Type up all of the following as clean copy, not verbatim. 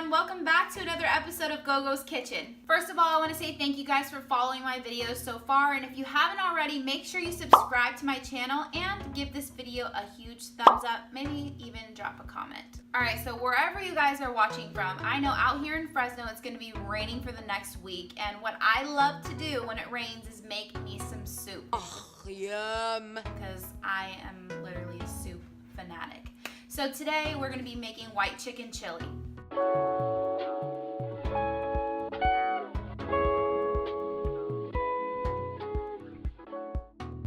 everyone, welcome back to another episode of Gogo's Kitchen. First of all, I want to say thank you guys for following my videos so far, and if you haven't already, make sure you subscribe to my channel and give this video a huge thumbs up, maybe even drop a comment. Alright, so wherever you guys are watching from, I know out here in Fresno it's going to be raining for the next week, and what I love to do when it rains is make me some soup. Oh, yum. Because I am literally a soup fanatic. So today we're going to be making white chicken chili.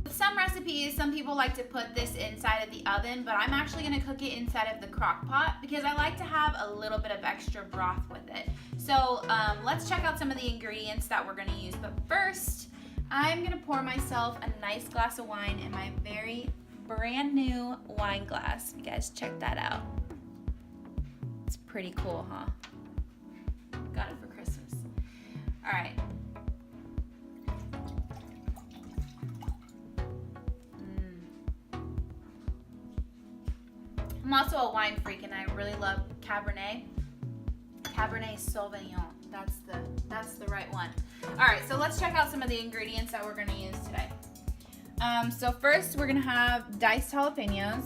With some recipes, some people like to put this inside of the oven, but I'm actually going to cook it inside of the crock pot because I like to have a little bit of extra broth with it. So let's check out some of the ingredients that we're going to use. But first, I'm going to pour myself a nice glass of wine in my very brand new wine glass. You guys check that out. It's pretty cool, huh? Got it for Christmas. All right. I'm also a wine freak and I really love Cabernet Sauvignon. That's the right one. All right, so let's check out some of the ingredients that we're going to use today. So first we're gonna have diced jalapenos,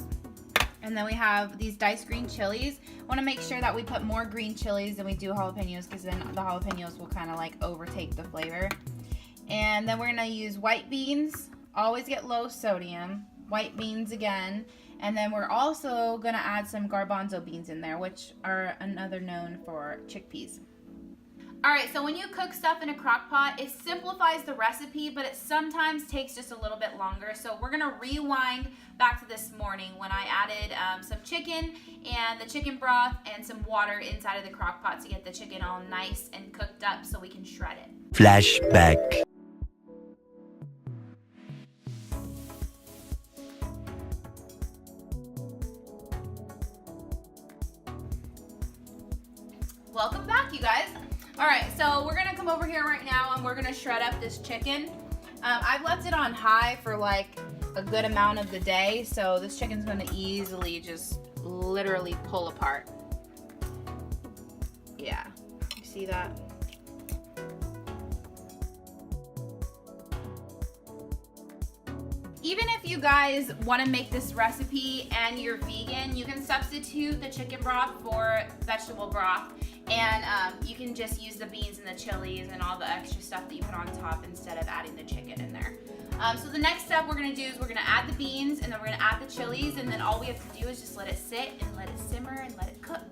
and then we have these diced green chilies. I want to make sure that we put more green chilies than we do jalapenos because then the jalapenos will kind of like overtake the flavor. And then we're gonna use white beans. Always get low sodium. White beans again. And then we're also gonna add some garbanzo beans in there, which are another known for chickpeas. Alright, so when you cook stuff in a crock pot, it simplifies the recipe, but it sometimes takes just a little bit longer. So we're going to rewind back to this morning when I added some chicken and the chicken broth and some water inside of the crock pot to get the chicken all nice and cooked up so we can shred it. Flashback. Welcome back, you guys. Alright, so we're going to come over here right now and we're going to shred up this chicken. I've left it on high for like a good amount of the day, so this chicken's going to easily just literally pull apart. Yeah, you see that? Even if you guys want to make this recipe and you're vegan, you can substitute the chicken broth for vegetable broth. And you can just use the beans and the chilies and all the extra stuff that you put on top instead of adding the chicken in there. So the next step we're going to do is we're going to add the beans and then we're going to add the chilies, and then all we have to do is just let it sit and let it simmer and let it cook.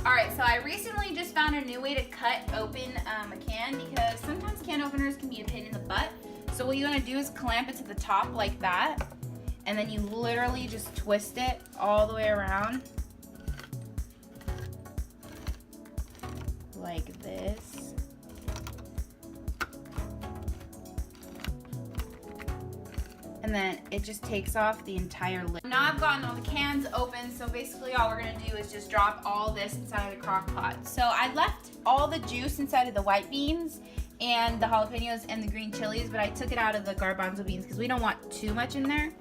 Alright, so I recently just found a new way to cut open a can because sometimes can openers can be a pain in the butt. So what you want to do is clamp it to the top like that, and then you literally just twist it all the way around. Like this. And then it just takes off the entire lid. Now I've gotten all the cans open, so basically all we're gonna do is just drop all this inside of the crock pot. So I left all the juice inside of the white beans and the jalapenos and the green chilies, but I took it out of the garbanzo beans because we don't want too much in there.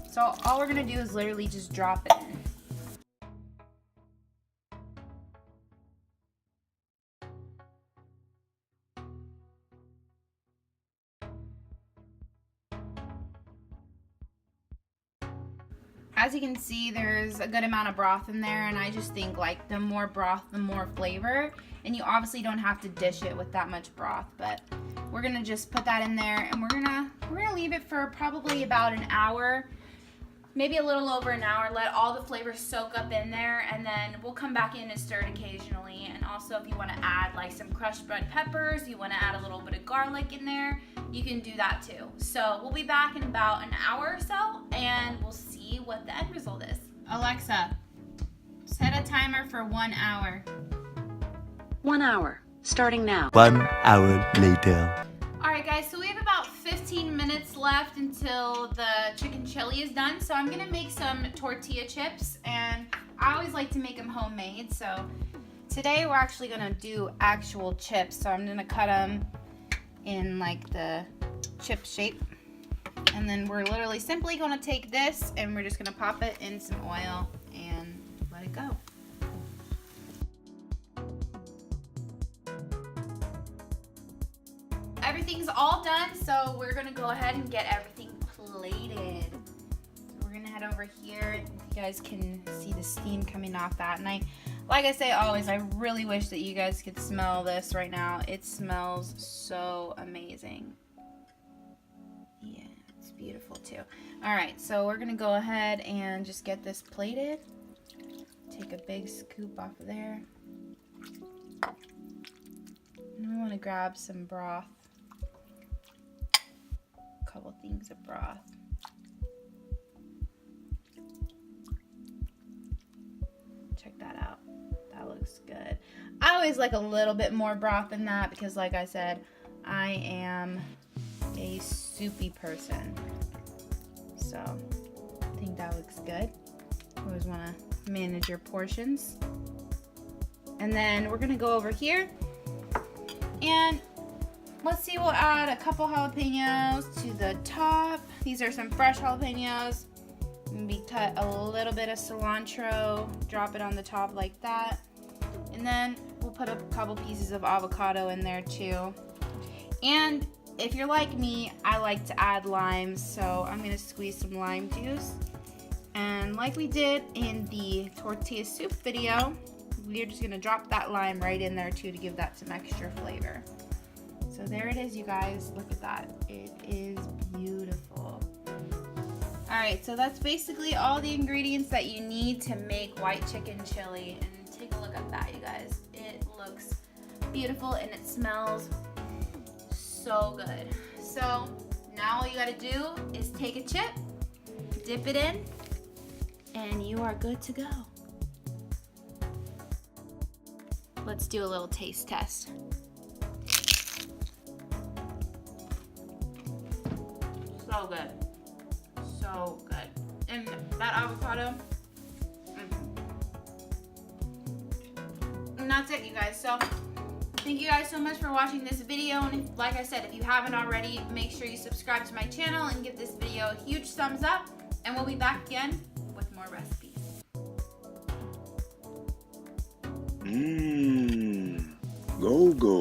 So all we're gonna do is literally just drop it in. As you can see, there's a good amount of broth in there, and I just think like the more broth, the more flavor. And you obviously don't have to dish it with that much broth, but we're gonna just put that in there, and we're gonna leave it for probably about an hour, maybe a little over an hour. Let all the flavors soak up in there, and then we'll come back in and stir it occasionally. And also, if you want to add like some crushed red peppers, you want to add a little bit of garlic in there, you can do that too. So we'll be back in about an hour or so, and we'll see what the end result is. Alexa, set a timer for 1 hour. 1 hour, starting now. 1 hour later. Alright guys, so we have about 15 minutes left until the chicken chili is done. So I'm gonna make some tortilla chips, and I always like to make them homemade. So today we're actually gonna do actual chips. So I'm gonna cut them in like the chip shape. And then we're literally simply gonna take this and we're just gonna pop it in some oil and let it go. everything's all done, so we're gonna go ahead and get everything plated. So we're gonna head over here. You guys can see the steam coming off that. And like I say always, I really wish that you guys could smell this right now. It smells so amazing. Yeah, it's beautiful too. All right, so we're gonna go ahead and just get this plated. Take a big scoop off of there. And we want to grab some broth. A couple things of broth. Check that out. That looks good. I always like a little bit more broth than that because, like I said, I am a soupy person. So I think that looks good. Always want to manage your portions. And then we're gonna go over here and let's see, we'll add a couple jalapenos to the top. These are some fresh jalapenos. Maybe cut a little bit of cilantro, drop it on the top like that. And then we'll put a couple pieces of avocado in there too. And if you're like me, I like to add limes, so I'm gonna squeeze some lime juice. And like we did in the tortilla soup video, we're just gonna drop that lime right in there too to give that some extra flavor. So there it is, you guys. Look at that. It is beautiful. All right, so that's basically all the ingredients that you need to make white chicken chili. And take a look at that, you guys. It looks beautiful and it smells so good. So now all you gotta do is take a chip, dip it in, and you are good to go. Let's do a little taste test. So good. So good. And that avocado. And that's it, you guys. So thank you guys so much for watching this video. And like I said, if you haven't already, make sure you subscribe to my channel and give this video a huge thumbs up. And we'll be back again with more recipes. Gogo.